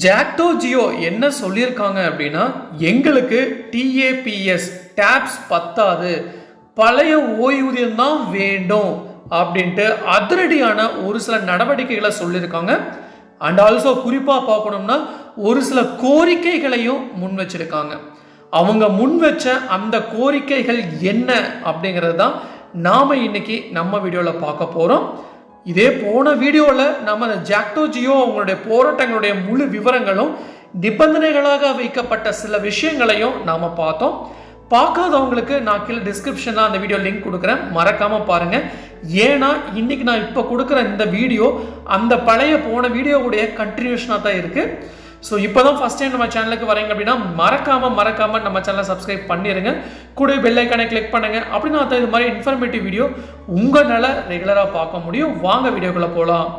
ஜாக்டோ ஜியோ என்ன சொல்லியிருக்காங்க அப்படின்னா, எங்களுக்கு டிஏபிஎஸ் டாப்ஸ் பத்தாது, பழைய ஓய்வூதியம் தான் வேண்டும் அப்படின்ட்டு அதிரடியான ஒரு சில நடவடிக்கைகளை சொல்லியிருக்காங்க. அண்ட் ஆல்சோ குறிப்பாக பார்க்கணும்னா ஒரு சில கோரிக்கைகளையும் முன் வச்சிருக்காங்க. அவங்க முன் வச்ச அந்த கோரிக்கைகள் என்ன அப்படிங்கிறது தான் நாம் இன்னைக்கு நம்ம வீடியோவில் பார்க்க போகிறோம். இதே போன வீடியோவில் நம்ம அந்த ஜாக்டோ ஜியோ அவங்களுடைய போராட்டங்களுடைய முழு விவரங்களும் நிபந்தனைகளாக வைக்கப்பட்ட சில விஷயங்களையும் நாம் பார்த்தோம். பார்க்காதவங்களுக்கு நான் கீழே டிஸ்கிரிப்ஷனில் அந்த வீடியோ லிங்க் கொடுக்குறேன், மறக்காமல் பாருங்கள். ஏன்னா இன்னைக்கு நான் இப்போ கொடுக்குற இந்த வீடியோ அந்த பழைய போன வீடியோவுடைய கண்டினியூஷனாக தான் இருக்குது. ஸோ இப்போ தான் ஃபஸ்ட் டைம் நம்ம சேனலுக்கு வரீங்க அப்படின்னா மறக்காமல் நம்ம சேனலை சப்ஸ்கிரைப் பண்ணிடுங்க. கூட பெல் ஐக்கானை கிளிக் பண்ணுங்கள். அப்படின்னா தான் இது மாதிரி இன்ஃபர்மேட்டிவ் வீடியோ உங்களால் ரெகுலராக பார்க்க முடியும். வாங்க வீடியோக்குள்ளே போகலாம்.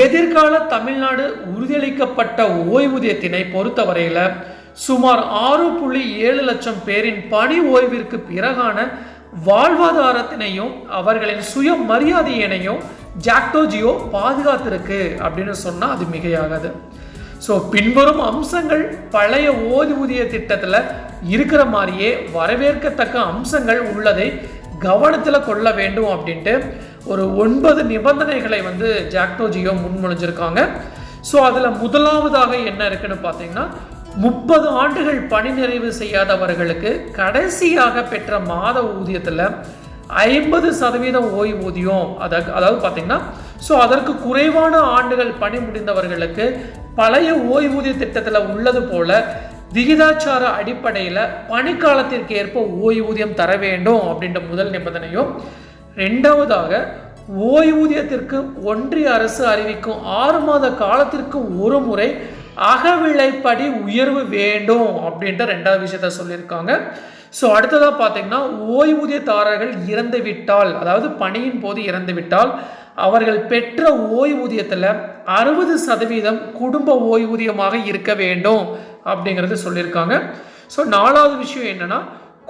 எதிர்கால தமிழ்நாடு உறுதியளிக்கப்பட்ட ஓய்வூதியத்தினை பொறுத்தவரையில் சுமார் 6.7 லட்சம் பேரின் பணி ஓய்விற்கு பிறகான வாழ்வாதாரத்தினையும் அவர்களின் சுய மரியாதையினையும் ஜாக்டோ ஜியோ பாதுகாத்திருக்கு அப்படின்னு சொன்னால் அது மிகையாகாது. ஸோ பின்வரும் அம்சங்கள் பழைய ஓய்வூதிய திட்டத்தில் இருக்கிற மாதிரியே வரவேற்கத்தக்க அம்சங்கள் உள்ளதை கவனத்தில் கொள்ள வேண்டும் அப்படின்ட்டு ஒரு 9 நிபந்தனைகளை ஜாக்டோ ஜியோ முன்மொழிஞ்சிருக்காங்க. ஸோ அதில் முதலாவதாக என்ன இருக்குன்னு பார்த்தீங்கன்னா, 30 ஆண்டுகள் பணி நிறைவு செய்யாதவர்களுக்கு கடைசியாக பெற்ற மாத ஊதியத்தில் 50% ஓய்வூதியம், அதாவது பார்த்தீங்கன்னா ஸோ அதற்கு குறைவான ஆண்டுகள் பணி முடிந்தவர்களுக்கு பழைய ஓய்வூதிய திட்டத்தில் உள்ளது போல விகிதாச்சார அடிப்படையில் பணிக்காலத்திற்கு ஏற்ப ஓய்வூதியம் தர வேண்டும் அப்படின்ற முதல் நிபந்தனையும், ரெண்டாவதாக ஓய்வூதியத்திற்கு ஒன்றிய அரசு அறிவிக்கும் 6 மாத காலத்திற்கு ஒரு முறை அகவிலைப்படி உயர்வு வேண்டும் அப்படின்ற ரெண்டாவது விஷயத்த சொல்லியிருக்காங்க. ஸோ அடுத்ததாக பார்த்தீங்கன்னா, ஓய்வூதியதாரர்கள் இறந்து விட்டால், அதாவது பணியின் போது இறந்து விட்டால் அவர்கள் பெற்ற ஓய்வூதியத்தில் 60% குடும்ப ஓய்வூதியமாக இருக்க வேண்டும் அப்படிங்கிறது சொல்லியிருக்காங்க. ஸோ நாலாவது விஷயம் என்னன்னா,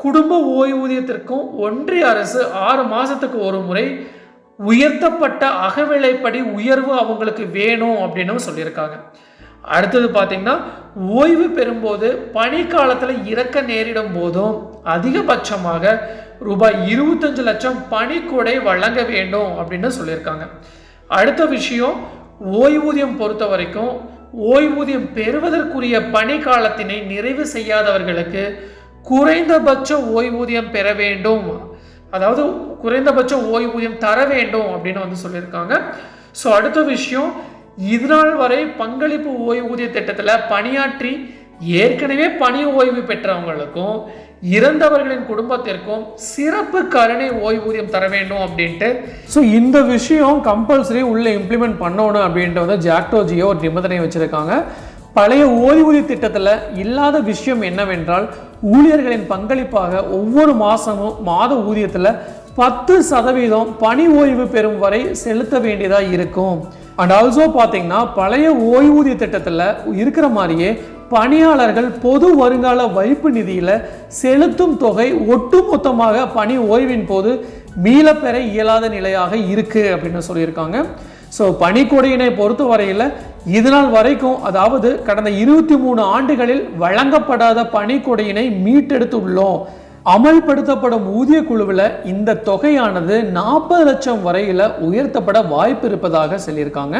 குடும்ப ஓய்வூதியத்திற்கும் ஒன்றிய அரசு 6 மாதத்துக்கு ஒரு முறை உயர்த்தப்பட்ட அகவிலைப்படி உயர்வு அவங்களுக்கு வேணும் அப்படின்னு சொல்லியிருக்காங்க. அடுத்தது பார்த்தீங்கன்னா, ஓய்வு பெறும்போது பணிக்காலத்தில் இறக்க நேரிடும் போதும் அதிகபட்சமாக ரூபாய் 25 லட்சம் பணிக்கொடை வழங்க வேண்டும் அப்படின்னு சொல்லியிருக்காங்க. அடுத்த விஷயம், ஓய்வூதியம் பொறுத்த வரைக்கும் ஓய்வூதியம் பெறுவதற்குரிய பணிக்காலத்தினை நிறைவு செய்யாதவர்களுக்கு குறைந்தபட்ச ஓய்வூதியம் பெற வேண்டும், அதாவது குறைந்தபட்ச ஓய்வூதியம் தர வேண்டும் அப்படின்னு சொல்லியிருக்காங்க. ஸோ அடுத்த விஷயம், இதனால் வரை பங்களிப்பு ஓய்வூதிய திட்டத்தில் பணியாற்றி ஏற்கனவே பணி ஓய்வு பெற்றவங்களுக்கும் இறந்தவர்களின் குடும்பத்திற்கும் சிறப்பு கருணை ஓய்வூதியம் தர வேண்டும் அப்படின்ட்டு. ஸோ இந்த விஷயம் கம்பல்சரி உள்ள இம்ப்ளிமெண்ட் பண்ணணும் அப்படின்ட்டு ஜாக்டோ ஜியோ ஒரு நிபந்தனை வச்சிருக்காங்க. பழைய ஓய்வூதிய திட்டத்தில் இல்லாத விஷயம் என்னவென்றால், ஊழியர்களின் பங்களிப்பாக ஒவ்வொரு மாதமும் மாத ஊதியத்தில் 10% பணி ஓய்வு பெறும் வரை செலுத்த வேண்டியதாக இருக்கும். அண்ட் ஆல்சோ பார்த்தீங்கன்னா, பழைய ஓய்வூதிய திட்டத்தில் இருக்கிற மாதிரியே பணியாளர்கள் பொது வருங்கால வைப்பு நிதியில் செலுத்தும் தொகை ஒட்டுமொத்தமாக பணி ஓய்வின் போது மீளப்பெற இயலாத நிலையாக இருக்குது அப்படின்னு சொல்லியிருக்காங்க. ஸோ பணிக்கொடையினை பொறுத்த வரையில் இதனால் வரைக்கும், அதாவது கடந்த 23 ஆண்டுகளில் வழங்கப்படாத பணிக்கொடையினை மீட்டெடுத்துள்ளோம். அமல்படுத்தப்படும் ஊதிய குழுவில் இந்த தொகையானது 40 லட்சம் வரையில் உயர்த்தப்பட வாய்ப்பு இருப்பதாக சொல்லியிருக்காங்க.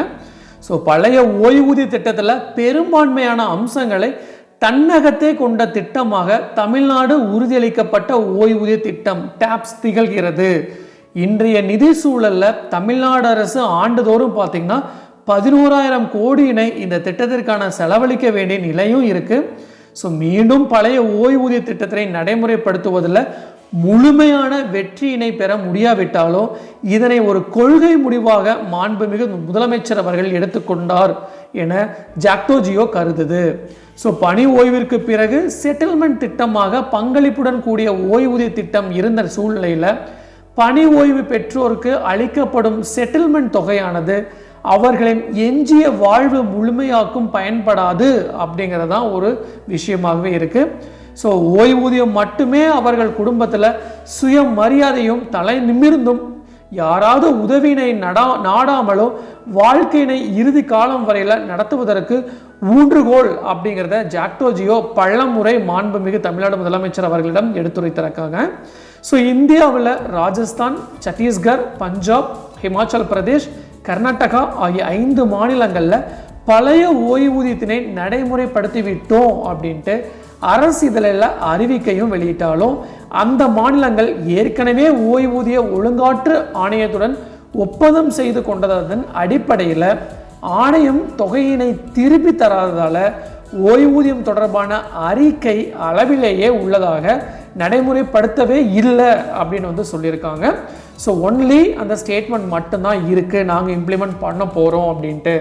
ஸோ பழைய ஓய்வூதிய திட்டத்தில் பெரும்பான்மையான அம்சங்களை தன்னகத்தே கொண்ட திட்டமாக தமிழ்நாடு உறுதியளிக்கப்பட்ட ஓய்வூதிய திட்டம் டாப்ஸ் திகழ்கிறது. இன்றைய நிதி சூழலில் தமிழ்நாடு அரசு ஆண்டுதோறும் பார்த்தீங்கன்னா 11,000 கோடியினை இந்த திட்டத்திற்கான செலவழிக்க வேண்டிய நிலையும் இருக்குது. ஸோ மீண்டும் பழைய ஓய்வூதிய திட்டத்தினை நடைமுறைப்படுத்துவதில் முழுமையான வெற்றியினை பெற முடியாவிட்டாலும் இதனை ஒரு கொள்கை முடிவாக மாண்புமிகு முதலமைச்சர் அவர்கள் எடுத்துக்கொண்டார் என ஜாக்டோ ஜியோ கருதுது. ஸோ பணி ஓய்விற்கு பிறகு செட்டில்மெண்ட் திட்டமாக பங்களிப்புடன் கூடிய ஓய்வூதிய திட்டம் இருந்த சூழ்நிலையில் பணி ஓய்வு பெற்றோருக்கு அளிக்கப்படும் செட்டில்மெண்ட் தொகையானது அவர்களின் எஞ்சிய வாழ்வு முழுமையாக்கும் பயன்படாது அப்படிங்கிறதான் ஒரு விஷயமாகவே இருக்குது. ஸோ ஓய்வூதியம் மட்டுமே அவர்கள் குடும்பத்தில் சுய மரியாதையும் தலை நிமிர்ந்தும் யாராவது உதவியினை நாடாமலோ வாழ்க்கையினை இறுதி காலம் வரையில் நடத்துவதற்கு ஊன்றுகோல் அப்படிங்கிறத ஜாக்டோ ஜியோ பலமுறை மாண்புமிகு தமிழ்நாடு முதலமைச்சர் அவர்களிடம் எடுத்துரைத்திருக்காங்க. ஸோ இந்தியாவில் ராஜஸ்தான், சத்தீஸ்கர், பஞ்சாப், ஹிமாச்சல் பிரதேஷ், கர்நாடகா ஆகிய 5 மாநிலங்களில் பழைய ஓய்வூதியத்தினை நடைமுறைப்படுத்தி விட்டோம் அப்படின்ட்டு அரசு இதழில் அறிவிக்கையும் வெளியிட்டாலும் அந்த மாநிலங்கள் ஏற்கனவே ஓய்வூதிய ஒழுங்காற்று ஆணையத்துடன் ஒப்பந்தம் செய்து கொண்டதன் அடிப்படையில் ஆணையம் தொகையினை திருப்பி தராததால் ஓய்வூதியம் தொடர்பான அறிக்கை அளவிலேயே உள்ளதாக நடைமுறைப்படுத்தவே இல்லை அப்படின்னு சொல்லியிருக்காங்க. ஸோ ஒன்லி அந்த ஸ்டேட்மெண்ட் மட்டும்தான் இருக்குது, நாங்கள் இம்ப்ளிமெண்ட் பண்ண போகிறோம் அப்படின்ட்டு.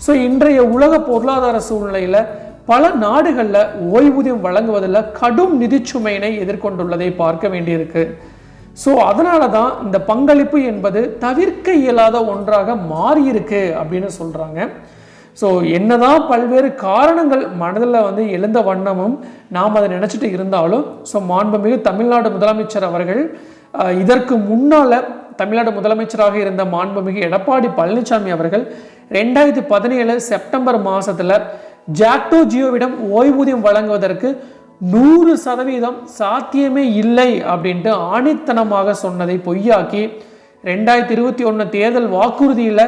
ஸோ இன்றைய உலக பொருளாதார சூழ்நிலையில் பல நாடுகளில் ஓய்வூதியம் வழங்குவதில் கடும் நிதிச்சுமையினை எதிர்கொண்டுள்ளதை பார்க்க வேண்டியிருக்கு. ஸோ அதனால தான் இந்த பங்களிப்பு என்பது தவிர்க்க இயலாத ஒன்றாக மாறியிருக்கு அப்படின்னு சொல்கிறாங்க. ஸோ என்னதான் பல்வேறு காரணங்கள் மனதில் எழுந்த வண்ணமும் நாம் அதை நினச்சிட்டு இருந்தாலும் ஸோ மாண்புமிகு தமிழ்நாடு முதலமைச்சர் அவர்கள் இதற்கு முன்னால் தமிழ்நாடு முதலமைச்சராக இருந்த மாண்புமிகு எடப்பாடி பழனிசாமி அவர்கள் 2017 செப்டம்பர் மாதத்தில் ஜாக்டோ ஜியோவிடம் ஓய்வூதியம் வழங்குவதற்கு 100% சாத்தியமே இல்லை அப்படின்ட்டு ஆணித்தனமாக சொன்னதை பொய்யாக்கி 2021 தேர்தல் வாக்குறுதியில்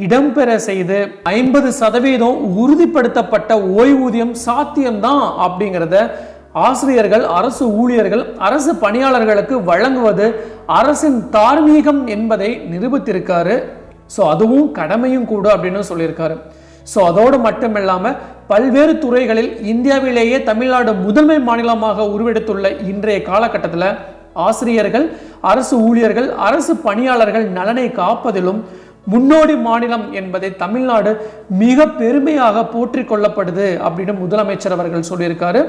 இடம்பெற செய்து 50% உறுதிப்படுத்தப்பட்ட ஓய்வூதியம் சாத்தியம்தான் அப்படிங்கிறத ஆசிரியர்கள், அரசு ஊழியர்கள், அரசு பணியாளர்களுக்கு வழங்குவது அரசின் தார்மீகம் என்பதை நிரூபித்திருக்காரு. ஸோ அதுவும் கடமையும் கூட அப்படின்னு சொல்லியிருக்காரு. ஸோ அதோடு மட்டும் இல்லாமல் பல்வேறு துறைகளில் இந்தியாவிலேயே தமிழ்நாடு முதன்மை மாநிலமாக உருவெடுத்துள்ள இன்றைய காலகட்டத்தில் ஆசிரியர்கள், அரசு ஊழியர்கள், அரசு பணியாளர்கள் நலனை காப்பதிலும் முன்னோடி மாநிலம் என்பதை தமிழ்நாடு மிக பெருமையாக போற்றி கொள்ளப்படுது அப்படின்னு முதலமைச்சர் அவர்கள் சொல்லியிருக்காரு.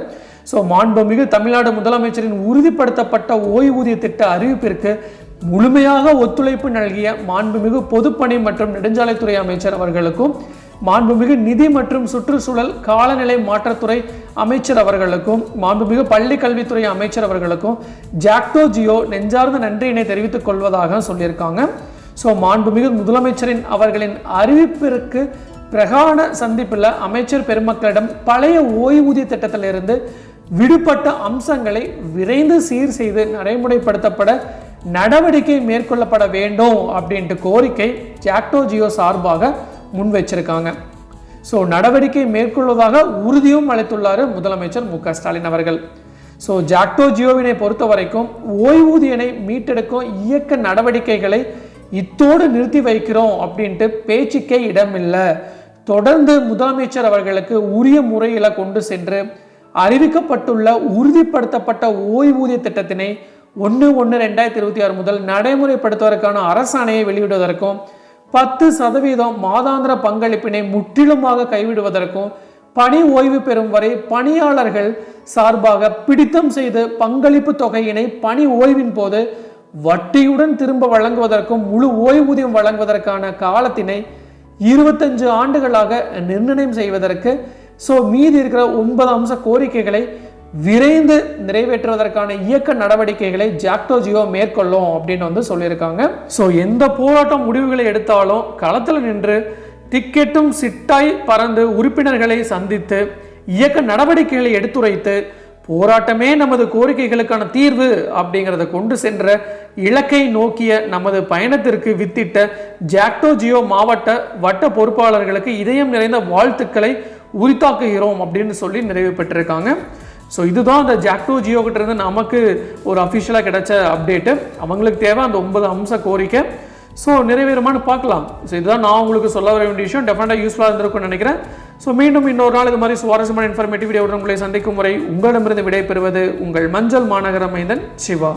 ஸோ மாண்புமிகு தமிழ்நாடு முதலமைச்சரின் உறுதிப்படுத்தப்பட்ட ஓய்வூதிய திட்ட அறிவிப்பிற்கு முழுமையாக ஒத்துழைப்பு நல்கிய மாண்புமிகு பொதுப்பணி மற்றும் நெடுஞ்சாலைத்துறை அமைச்சர் அவர்களுக்கும், மாண்புமிகு நிதி மற்றும் சுற்றுச்சூழல் காலநிலை மாற்றத்துறை அமைச்சர் அவர்களுக்கும், மாண்புமிகு பள்ளி கல்வித்துறை அமைச்சர் அவர்களுக்கும் ஜாக்டோ ஜியோ நெஞ்சார்ந்த நன்றியினை தெரிவித்துக் கொள்வதாக சொல்லியிருக்காங்க. ஸோ மாண்புமிகு முதலமைச்சரின் அவர்களின் அறிவிப்பிற்கு பிரகான சந்திப்பில் அமைச்சர் பெருமக்களிடம் பழைய ஓய்வூதிய திட்டத்திலிருந்து விடுபட்ட அம்சங்களை விரைந்து சீர் செய்து நடைமுறைப்படுத்தப்பட நடவடிக்கை மேற்கொள்ளப்பட வேண்டும் அப்படின்ட்டு கோரிக்கை ஜாக்டோ ஜியோ சார்பாக முன் வச்சிருக்காங்க. ஸோ நடவடிக்கை மேற்கொள்வதாக உறுதியும் அளித்துள்ளார் முதலமைச்சர் மு.க.ஸ்டாலின் அவர்கள். ஸோ ஜாக்டோ ஜியோவினை பொறுத்த வரைக்கும் ஓய்வூதியனை மீட்டெடுக்கும் இயக்க நடவடிக்கைகளை இத்தோடு நிறுத்தி வைக்கிறோம் அப்படின்ட்டு பேச்சுக்கே இடமில்லை. தொடர்ந்து முதலமைச்சர் அவர்களுக்கு உரிய முறையில் கொண்டு சென்று அறிவிக்கப்பட்டுள்ள உறுதிப்படுத்தப்பட்ட ஓய்வூதிய திட்டத்தினை 1/1/2026 முதல் நடைமுறைப்படுத்துவதற்கான அரசாணையை வெளியிடுவதற்கும் 10% மாதாந்திர பங்களிப்பினை முற்றிலுமாக கைவிடுவதற்கும் பணி ஓய்வு பெறும் வரை பணியாளர்கள் சார்பாக பிடித்தம் செய்து பங்களிப்பு தொகையினை பணி ஓய்வின் போது வட்டியுடன் திரும்ப வழங்குவதற்கும் முழு ஓய்வூதியம் வழங்குவதற்கான காலத்தினை 25 ஆண்டுகளாக நிர்ணயம் செய்வதற்கு மீதி இருக்கிற 9 அம்ச கோரிக்கைகளை விரைந்து நிறைவேற்றுவதற்கான இயக்க நடவடிக்கைகளை ஜாக்டோ ஜியோ மேற்கொள்ளும் அப்படின்னு சொல்லியிருக்காங்க. ஸோ எந்த போராட்ட முடிவுகளை எடுத்தாலும் களத்தில் நின்று திக்கெட்டும் சிட்டாய் பறந்து உறுப்பினர்களை சந்தித்து இயக்க நடவடிக்கைகளை எடுத்துரைத்து போராட்டமே நமது கோரிக்கைகளுக்கான தீர்வு அப்படிங்கிறத கொண்டு சென்ற இலக்கை நோக்கிய நமது பயணத்திற்கு வித்திட்ட ஜாக்டோ ஜியோ மாவட்ட வட்ட பொறுப்பாளர்களுக்கு இதயம் நிறைந்த வாழ்த்துக்களை உரித்தாக்குகிறோம் அப்படின்னு சொல்லி நிறைவு பெற்றிருக்காங்க. ஸோ இதுதான் அந்த ஜாக்டோ ஜியோ கிட்ட இருந்து நமக்கு ஒரு அஃபிஷியலாக கிடைச்ச அப்டேட்டு. அவங்களுக்கு தேவை அந்த 9 அம்ச கோரிக்கை. ஸோ நிறைவேறுமான்னு பார்க்கலாம். ஸோ இதுதான் நான் உங்களுக்கு சொல்ல வர வேண்டிய விஷயம். டெஃபினட்டாக யூஸ்ஃபுல்லாக இருந்திருக்கும்னு நினைக்கிறேன். ஸோ மீண்டும் இன்னொரு நாள் இது மாதிரி சுவாரஸ்யமான இன்ஃபர்மேட்டிவ் வீடியோவுடன் உங்களை சந்திக்கும் முறை உங்களிடமிருந்து விடைபெறுவது உங்கள் மஞ்சள் மாநகர மைந்தன் சிவா.